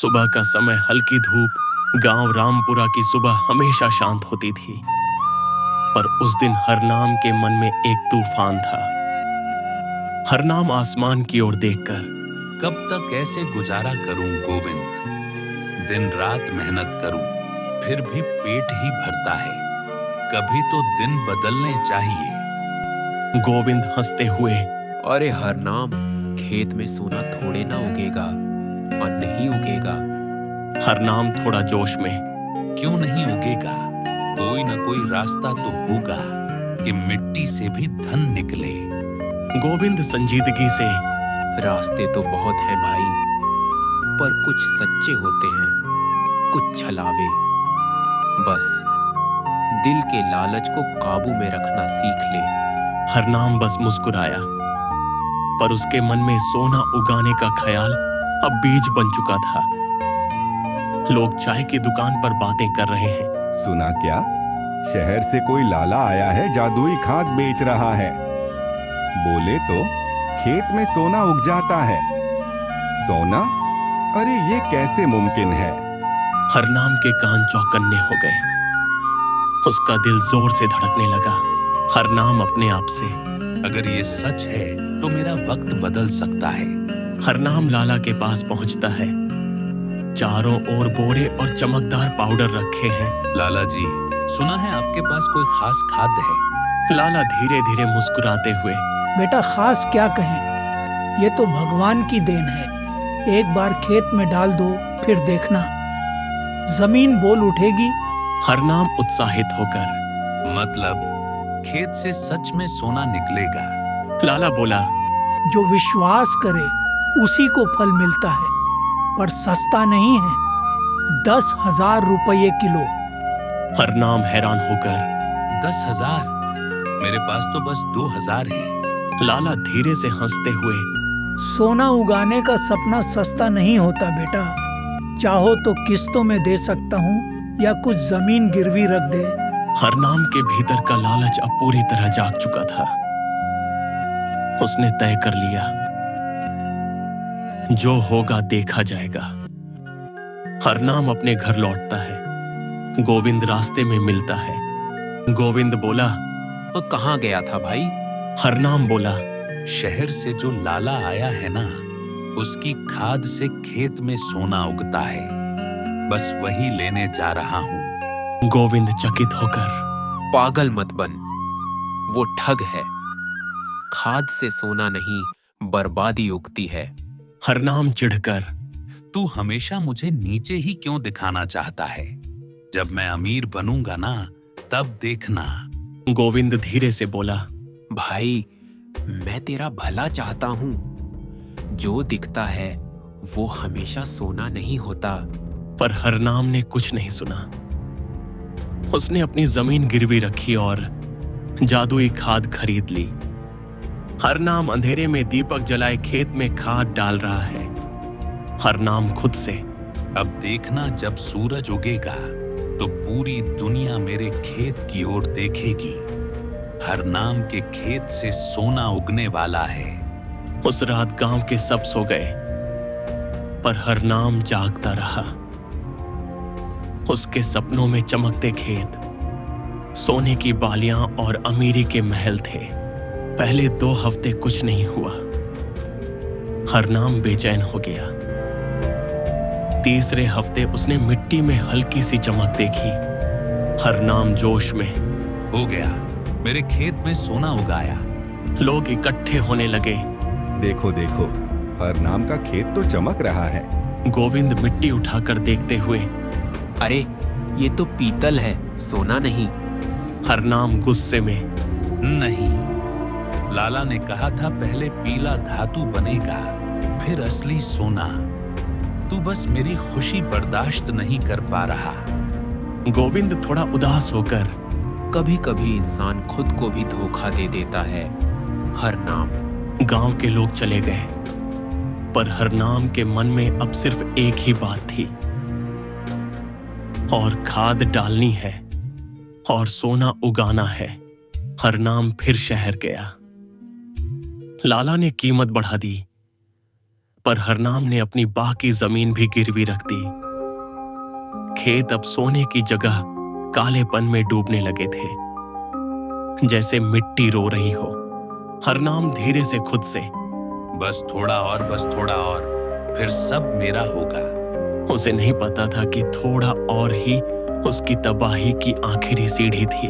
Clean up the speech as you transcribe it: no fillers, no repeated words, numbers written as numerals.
सुबह का समय हल्की धूप, गांव रामपुरा की सुबह हमेशा शांत होती थी। पर उस दिन हरनाम के मन में एक तूफान था। हरनाम आसमान की ओर देखकर, कब तक ऐसे गुजारा करूं गोविंद, दिन रात मेहनत करूं, फिर भी पेट ही भरता है। कभी तो दिन बदलने चाहिए। गोविंद हंसते हुए, अरे हरनाम, खेत में सोना थोड़े ना उगेगा और नहीं उगेगा। हरनाम थोड़ा जोश में, क्यों नहीं उगेगा? कोई न कोई रास्ता तो होगा कि मिट्टी से भी धन निकले। गोविंद संजीदगी से, रास्ते तो बहुत हैं भाई, पर कुछ सच्चे होते हैं, कुछ छलावे। बस दिल के लालच को काबू में रखना सीख ले। हरनाम बस मुस्कुराया, पर उसके मन में सोना उगाने का ख्याल अब बीज बन चुका था। लोग चाय की दुकान पर बातें कर रहे हैं। सुना क्या? शहर से कोई लाला आया है, जादुई खाद बेच रहा है। बोले तो खेत में सोना उग जाता है। सोना? अरे ये कैसे मुमकिन है? हरनाम के कान चौकन्ने हो गए। उसका दिल जोर से धड़कने लगा। हरनाम अपने आप से, अगर ये सच है तो मेरा वक्त बदल सकता है। हरनाम लाला के पास पहुंचता है। चारों ओर बोरे और चमकदार पाउडर रखे हैं। लाला जी, सुना है आपके पास कोई खास खाद है? लाला धीरे धीरे मुस्कुराते हुए, बेटा खास क्या कहें, ये तो भगवान की देन है। एक बार खेत में डाल दो, फिर देखना जमीन बोल उठेगी। हरनाम उत्साहित होकर, मतलब खेत से सच में सोना निकलेगा? लाला बोला, जो विश्वास करे उसी को फल मिलता है, पर सस्ता नहीं है। 10,000 रुपये किलो। हरनाम हैरान होकर, 10,000? मेरे पास तो बस 2,000 है। लाला धीरे से हंसते हुए, सोना उगाने का सपना सस्ता नहीं होता बेटा। चाहो तो किस्तों में दे सकता हूँ या कुछ जमीन गिरवी रख दे। हरनाम के भीतर का लालच अब पूरी तरह जाग चुका था। उसने तय कर लिया, जो होगा देखा जाएगा। हरनाम अपने घर लौटता है। गोविंद रास्ते में मिलता है। गोविंद बोला, वो कहाँ गया था भाई? हरनाम बोला, शहर से जो लाला आया है ना, उसकी खाद से खेत में सोना उगता है। बस वही लेने जा रहा हूँ। गोविंद चकित होकर, पागल मत बन, वो ठग है। खाद से सोना नहीं, बर्बादी उगती है। हरनाम चिढ़कर, तू हमेशा मुझे नीचे ही क्यों दिखाना चाहता है? जब मैं अमीर बनूंगा ना, तब देखना। गोविंद धीरे से बोला, भाई, मैं तेरा भला चाहता हूँ। जो दिखता है वो हमेशा सोना नहीं होता। पर हरनाम ने कुछ नहीं सुना। उसने अपनी जमीन गिरवी रखी और जादुई खाद खरीद ली। हरनाम अंधेरे में दीपक जलाए खेत में खाद डाल रहा है। हरनाम खुद से, अब देखना, जब सूरज उगेगा तो पूरी दुनिया मेरे खेत की ओर देखेगी। हरनाम के खेत से सोना उगने वाला है। उस रात गांव के सब सो गए, पर हरनाम जागता रहा। उसके सपनों में चमकते खेत, सोने की बालियां और अमीरी के महल थे। पहले 2 हफ्ते कुछ नहीं हुआ। हरनाम बेचैन हो गया। तीसरे हफ्ते उसने मिट्टी में हल्की सी चमक देखी। हरनाम जोश में, हो गया, मेरे खेत में सोना उगाया। लोग इकट्ठे होने लगे। देखो देखो, हरनाम का खेत तो चमक रहा है। गोविंद मिट्टी उठाकर देखते हुए, अरे ये तो पीतल है, सोना नहीं। हरनाम गुस्से में, नहीं, लाला ने कहा था पहले पीला धातु बनेगा, फिर असली सोना। तू बस मेरी खुशी बर्दाश्त नहीं कर पा रहा। गोविंद थोड़ा उदास होकर, कभी कभी इंसान खुद को भी धोखा दे देता है हरनाम। गांव के लोग चले गए, पर हरनाम के मन में अब सिर्फ एक ही बात थी, और खाद डालनी है और सोना उगाना है। हरनाम फिर शहर गया। लाला ने कीमत बढ़ा दी, पर हरनाम ने अपनी बाकी जमीन भी गिरवी रख दी। खेत अब सोने की जगह कालेपन में डूबने लगे थे, जैसे मिट्टी रो रही हो। हरनाम धीरे से खुद से, बस थोड़ा और, फिर सब मेरा होगा। उसे नहीं पता था कि थोड़ा और ही उसकी तबाही की आखिरी सीढ़ी थी।